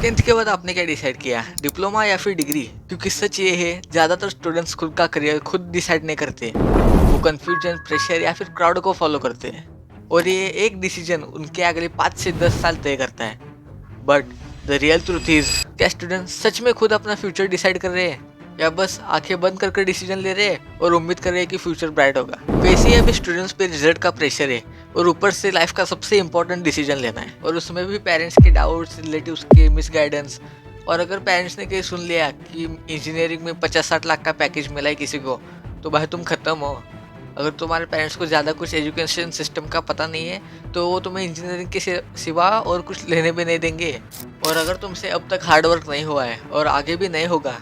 Tenth के बाद आपने क्या डिसाइड किया, डिप्लोमा या फिर डिग्री? क्योंकि सच ये है, ज़्यादातर स्टूडेंट्स खुद का करियर खुद डिसाइड नहीं करते। वो कंफ्यूजन, प्रेशर या फिर क्राउड को फॉलो करते हैं, और ये एक डिसीजन उनके अगले 5 से 10 साल तय करता है। But the real truth is, क्या स्टूडेंट्स सच में खुद अपना फ्यूचर डिसाइड कर रहे हैं, या बस आंखें बंद करके डिसीजन ले रहे हैं और उम्मीद कर रहे हैं कि फ्यूचर ब्राइट होगा? वैसे ही अभी स्टूडेंट्स पे रिजल्ट का प्रेशर है, और ऊपर से लाइफ का सबसे इंपॉर्टेंट डिसीजन लेना है, और उसमें भी पेरेंट्स के डाउट्स, रिलेटिव्स के मिसगाइडेंस। और अगर पेरेंट्स ने कहीं सुन लिया कि इंजीनियरिंग में 50-60 लाख का पैकेज मिला है किसी को, तो भाई तुम खत्म हो। अगर तुम्हारे पेरेंट्स को ज़्यादा कुछ एजुकेशन सिस्टम का पता नहीं है, तो वो तुम्हें इंजीनियरिंग के सिवा और कुछ लेने भी नहीं देंगे। और अगर तुमसे अब तक हार्ड वर्क नहीं हुआ है और आगे भी नहीं होगा,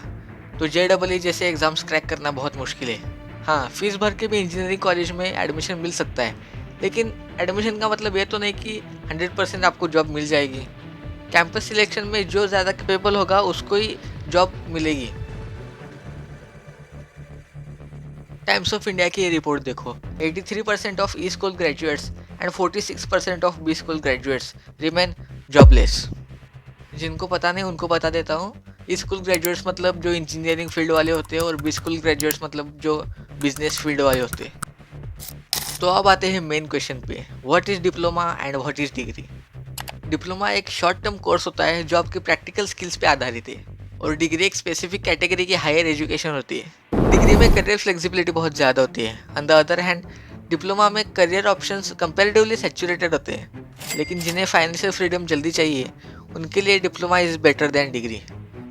तो JEE जैसे एग्ज़ाम्स क्रैक करना बहुत मुश्किल है। हाँ, फीस भर के भी इंजीनियरिंग कॉलेज में एडमिशन मिल सकता है, लेकिन एडमिशन का मतलब ये तो नहीं कि 100% आपको जॉब मिल जाएगी। कैंपस सिलेक्शन में जो ज़्यादा कैपेबल होगा उसको ही जॉब मिलेगी। टाइम्स ऑफ इंडिया की ये रिपोर्ट देखो, 83% of E school graduates and 46% of B school graduates remain jobless. जिनको पता नहीं उनको बता देता हूँ, ई स्कूल ग्रेजुएट्स मतलब जो इंजीनियरिंग फील्ड वाले होते हैं, और बी स्कूल ग्रेजुएट्स मतलब जो बिजनेस फील्ड वाले होते हैं। तो अब आते हैं मेन क्वेश्चन पे, what is diploma and what is degree? Diploma एक शॉर्ट टर्म कोर्स होता है जो आपके प्रैक्टिकल स्किल्स पे आधारित है, और डिग्री एक स्पेसिफिक कैटेगरी की हायर एजुकेशन होती है। डिग्री में करियर फ्लेक्सिबिलिटी बहुत ज़्यादा होती है। On the other hand, diploma में करियर ऑप्शंस कंपैरेटिवली सैचुरेटेड होते हैं, लेकिन जिन्हें फाइनेंशियल फ्रीडम जल्दी चाहिए, उनके लिए diploma is better than degree.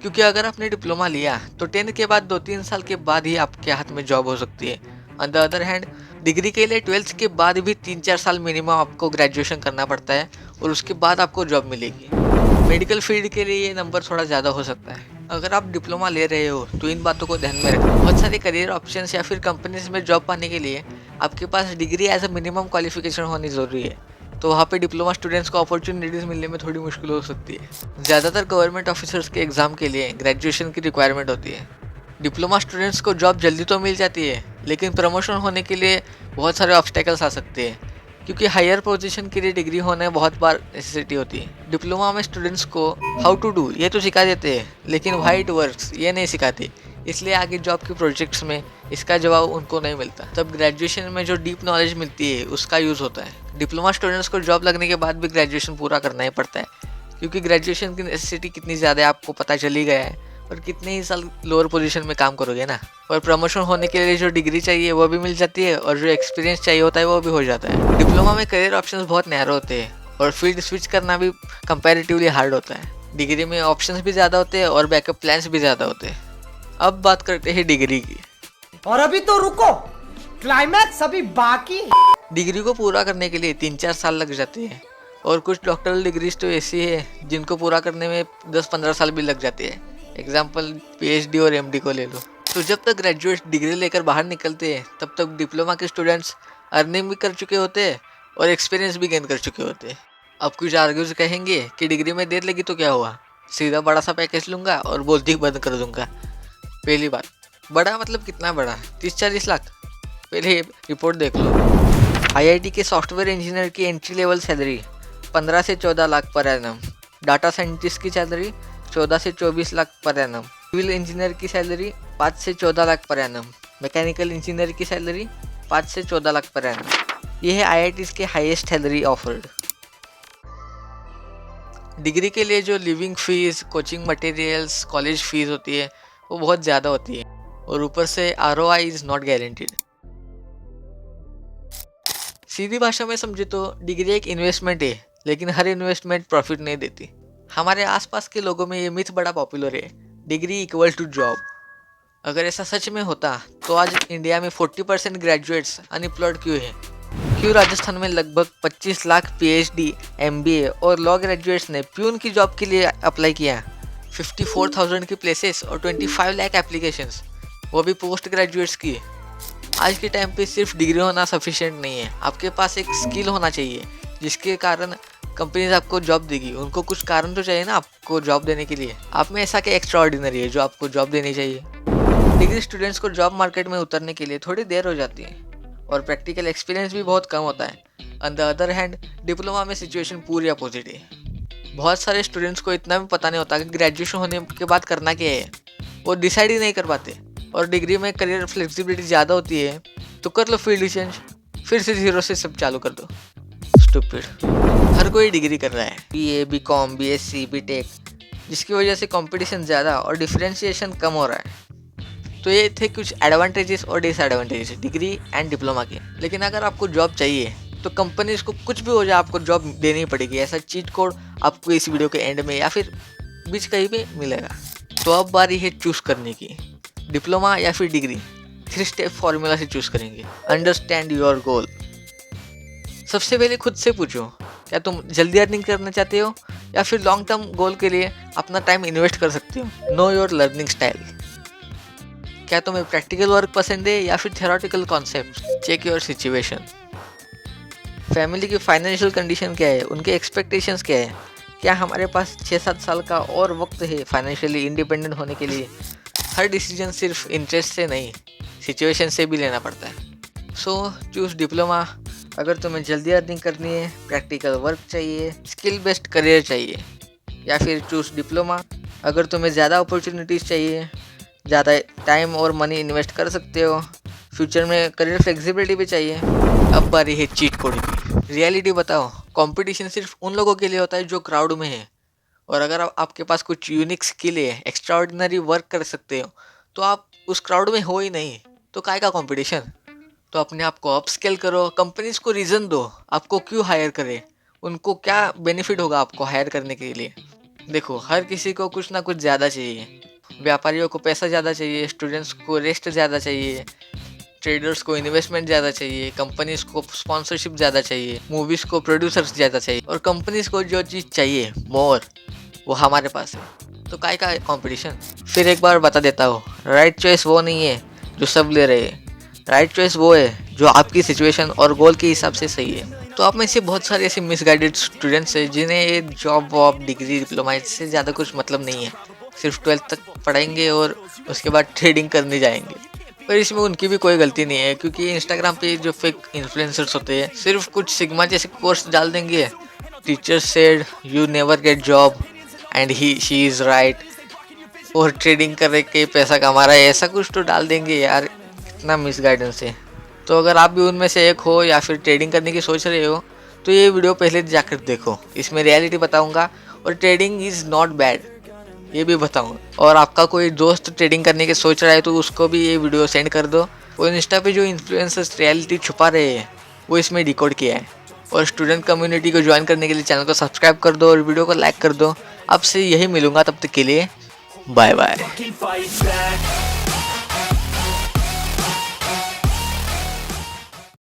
क्योंकि अगर आपने डिप्लोमा लिया तो 10 के बाद 2-3 साल के बाद ही आपके हाथ में जॉब हो सकती है। On the other hand, degree के लिए 12th के बाद भी 3-4 साल मिनिमम आपको ग्रेजुएशन करना पड़ता है, और उसके बाद आपको जॉब मिलेगी। मेडिकल फील्ड के लिए ये नंबर थोड़ा ज़्यादा हो सकता है। अगर आप डिप्लोमा ले रहे हो तो इन बातों को ध्यान में रखें। बहुत सारे करियर ऑप्शंस या फिर कंपनीज में जॉब पाने के लिए आपके पास degree as a minimum qualification होनी ज़रूरी है, तो वहाँ पे डिप्लोमा स्टूडेंट्स को अपॉर्चुनिटीज़ मिलने में थोड़ी मुश्किल हो सकती है। ज़्यादातर गवर्नमेंट ऑफिसर्स के एग्ज़ाम के लिए ग्रेजुएशन की रिक्वायरमेंट होती है। डिप्लोमा स्टूडेंट्स को जॉब जल्दी तो मिल जाती है, लेकिन प्रमोशन होने के लिए बहुत सारे ऑब्स्टेकल्स आ सकते हैं, क्योंकि हायर पोजीशन के लिए डिग्री होने बहुत बार नेसेसिटी होती है। डिप्लोमा में स्टूडेंट्स को हाउ टू डू ये तो सिखा देते हैं, लेकिन व्हाई इट वर्क्स ये नहीं सिखाते, इसलिए आगे जॉब के प्रोजेक्ट्स में इसका जवाब उनको नहीं मिलता। तब ग्रेजुएशन में जो डीप नॉलेज मिलती है उसका यूज़ होता है। डिप्लोमा स्टूडेंट्स को जॉब लगने के बाद भी ग्रेजुएशन पूरा करना ही पड़ता है, क्योंकि ग्रेजुएशन की नेसेसिटी कितनी ज़्यादा है आपको पता चल ही गया है, और कितने ही साल लोअर पोजीशन में काम करोगे ना। और प्रमोशन होने के लिए जो डिग्री चाहिए वो भी मिल जाती है, और जो एक्सपीरियंस चाहिए होता है वो भी हो जाता है। डिप्लोमा में करियर ऑप्शंस बहुत नैरो होते हैं, और फील्ड स्विच करना भी कंपैरेटिवली हार्ड होता है। डिग्री में ऑप्शंस भी ज़्यादा होते हैं और बैकअप प्लान्स भी ज़्यादा होते हैं। अब बात करते हैं डिग्री की। और अभी तो रुको, क्लाइमैक्स अभी बाकी है। डिग्री को पूरा करने के लिए 3-4 साल लग जाते हैं, और कुछ डॉक्टरल डिग्रीज तो ऐसी है जिनको पूरा करने में 10-15 साल भी लग जाते हैं। एग्जाम्पल PhD और MD को ले लो। तो जब तक ग्रेजुएट डिग्री लेकर बाहर निकलते हैं, तब तक डिप्लोमा के स्टूडेंट्स अर्निंग भी कर चुके होते हैं और एक्सपीरियंस भी गेन कर चुके होते हैं। अब कुछ आर्ग्यूज कहेंगे कि डिग्री में देर लगी तो क्या हुआ, सीधा बड़ा सा पैकेज लूँगा और बोलती बंद कर दूंगा। पहली बात, बड़ा मतलब कितना बड़ा, 30-40 लाख? पहले रिपोर्ट देख लो। IIT के सॉफ्टवेयर इंजीनियर की एंट्री लेवल सैलरी 15 से 14 lakh per annum. Data scientist की सैलरी 14 से 24 lakh per annum. Civil engineer की सैलरी 5 से 14 lakh per annum. Mechanical engineer की सैलरी 5 से 14 लाख पर एनम। ये है IITs के हाईएस्ट सैलरी ऑफर्ड। डिग्री के लिए जो living fees, coaching materials, college fees होती है वो बहुत ज़्यादा होती है, और ऊपर से ROI इज़ नॉट गारंटीड। सीधी भाषा में समझे तो डिग्री एक इन्वेस्टमेंट है, लेकिन हर इन्वेस्टमेंट प्रॉफिट नहीं देती। हमारे आसपास के लोगों में ये मिथ बड़ा पॉपुलर है, डिग्री इक्वल टू जॉब। अगर ऐसा सच में होता तो आज इंडिया में 40% ग्रेजुएट्स अनएम्प्लॉयड क्यों हैं? क्यों राजस्थान में लगभग 25 लाख PhD, MBA और लॉ ग्रेजुएट्स ने प्यून की जॉब के लिए अप्लाई किया? 54,000 की प्लेसेस और 25 लाख एप्लीकेशंस, वो भी पोस्ट ग्रेजुएट्स की। आज के टाइम पे सिर्फ डिग्री होना सफिशिएंट नहीं है, आपके पास एक स्किल होना चाहिए जिसके कारण कंपनीज आपको जॉब देगी। उनको कुछ कारण तो चाहिए ना आपको जॉब देने के लिए। आप में ऐसा क्या एक्स्ट्रा ऑर्डिनरी है जो आपको जॉब देनी चाहिए? डिग्री स्टूडेंट्स को जॉब मार्केट में उतरने के लिए थोड़ी देर हो जाती है, और प्रैक्टिकल एक्सपीरियंस भी बहुत कम होता है। On the other hand, diploma में सिचुएशन पूरी अपोजिट है। बहुत सारे स्टूडेंट्स को इतना भी पता नहीं होता कि ग्रेजुएशन होने के बाद करना क्या है, वो डिसाइड ही नहीं कर पाते। और डिग्री में करियर फ्लेक्सिबिलिटी ज़्यादा होती है, तो कर लो फील्ड चेंज, फिर से जीरो से सब चालू कर दो। स्टूपिड। हर कोई डिग्री कर रहा है, BA, BCom, BSc, BTech, जिसकी वजह से कंपटीशन ज़्यादा और डिफरेंशिएशन कम हो रहा है। तो ये थे कुछ एडवांटेजेस और डिसएडवांटेजेस डिग्री एंड डिप्लोमा के। लेकिन अगर आपको जॉब चाहिए तो कंपनीज को कुछ भी हो जाए आपको जॉब देनी पड़ेगी। ऐसा चीट कोड आपको इस वीडियो के एंड में या फिर बीच कहीं पे मिलेगा। तो अब बारी है चूज़ करने की, डिप्लोमा या फिर डिग्री। 3 स्टेप फॉर्मूला से चूज़ करेंगे। Understand your goal. सबसे पहले खुद से पूछो, क्या तुम जल्दी अर्निंग करना चाहते हो या फिर लॉन्ग टर्म गोल के लिए अपना टाइम इन्वेस्ट कर सकते हो। Know your learning style. क्या तुम्हें प्रैक्टिकल वर्क पसंद है या फिर theoretical concept. Check your situation. Family की फाइनेंशियल कंडीशन क्या है, उनके एक्सपेक्टेशंस क्या है। क्या हमारे पास 6-7 साल का और वक्त है फाइनेंशियली इंडिपेंडेंट होने के लिए। हर डिसीजन सिर्फ इंटरेस्ट से नहीं, सिचुएशन से भी लेना पड़ता है। सो चूज़ डिप्लोमा अगर तुम्हें जल्दी अर्निंग करनी है, प्रैक्टिकल वर्क चाहिए, स्किल बेस्ड करियर चाहिए। या फिर चूज़ डिप्लोमा अगर तुम्हें ज़्यादा अपॉर्चुनिटीज़ चाहिए, ज़्यादा टाइम और मनी इन्वेस्ट कर सकते हो, फ्यूचर में करियर फ्लेक्सिबिलिटी भी चाहिए। अब बारी है चीट कोड की। रियलिटी बताओ, कंपटीशन सिर्फ उन लोगों के लिए होता है जो क्राउड में है। और अगर आपके पास कुछ यूनिक स्किल है, एक्स्ट्रा ऑर्डिनरी वर्क कर सकते हो, तो आप उस क्राउड में हो ही नहीं, तो काय का कंपटीशन। तो अपने आप को अपस्किल करो। कंपनीज को रीज़न दो आपको क्यों हायर करें, उनको क्या बेनिफिट होगा आपको हायर करने के लिए। देखो, हर किसी को कुछ ना कुछ ज़्यादा चाहिए। व्यापारियों को पैसा ज़्यादा चाहिए, स्टूडेंट्स को रेस्ट ज़्यादा चाहिए, ट्रेडर्स को इन्वेस्टमेंट ज़्यादा चाहिए, कंपनीज को स्पॉन्सरशिप ज़्यादा चाहिए, मूवीज़ को प्रोड्यूसर्स ज़्यादा चाहिए, और कंपनीज को जो चीज़ चाहिए मोर, वो हमारे पास है। तो काय का कंपटीशन। फिर एक बार बता देता हूँ, राइट चॉइस वो नहीं है जो सब ले रहे हैं। राइट चॉइस वो है जो आपकी सिचुएशन और गोल के हिसाब से सही है। तो आप में से बहुत सारे ऐसे मिसगाइडेड स्टूडेंट्स हैं जिन्हें ये जॉब वॉब डिग्री डिप्लोमा इससे ज़्यादा कुछ मतलब नहीं है, सिर्फ 12th तक पढ़ाएंगे और उसके बाद ट्रेडिंग करने जाएंगे। पर इसमें उनकी भी कोई गलती नहीं है, क्योंकि इंस्टाग्राम पे जो फेक इन्फ्लुएंसर्स होते हैं सिर्फ कुछ सिग्मा जैसे कोर्स डाल देंगे, teacher said you never get job and she is right, और ट्रेडिंग करके पैसा कमा रहा है, ऐसा कुछ तो डाल देंगे यार। कितना मिसगाइडेंस है। तो अगर आप भी उनमें से एक हो या फिर ट्रेडिंग करने की सोच रहे हो, तो ये वीडियो पहले जाकर देखो। इसमें रियलिटी बताऊंगा और ट्रेडिंग इज़ नॉट बैड ये भी बताऊंगा। और आपका कोई दोस्त ट्रेडिंग करने की सोच रहा है तो उसको भी ये वीडियो सेंड कर दो। और इंस्टा पे जो इन्फ्लुएंसर्स रियलिटी छुपा रहे हैं वो इसमें डिकोड किया है। और स्टूडेंट कम्युनिटी को ज्वाइन करने के लिए चैनल को सब्सक्राइब कर दो और वीडियो को लाइक कर दो। अब से यही मिलूंगा, तब तक के लिए बाय बाय।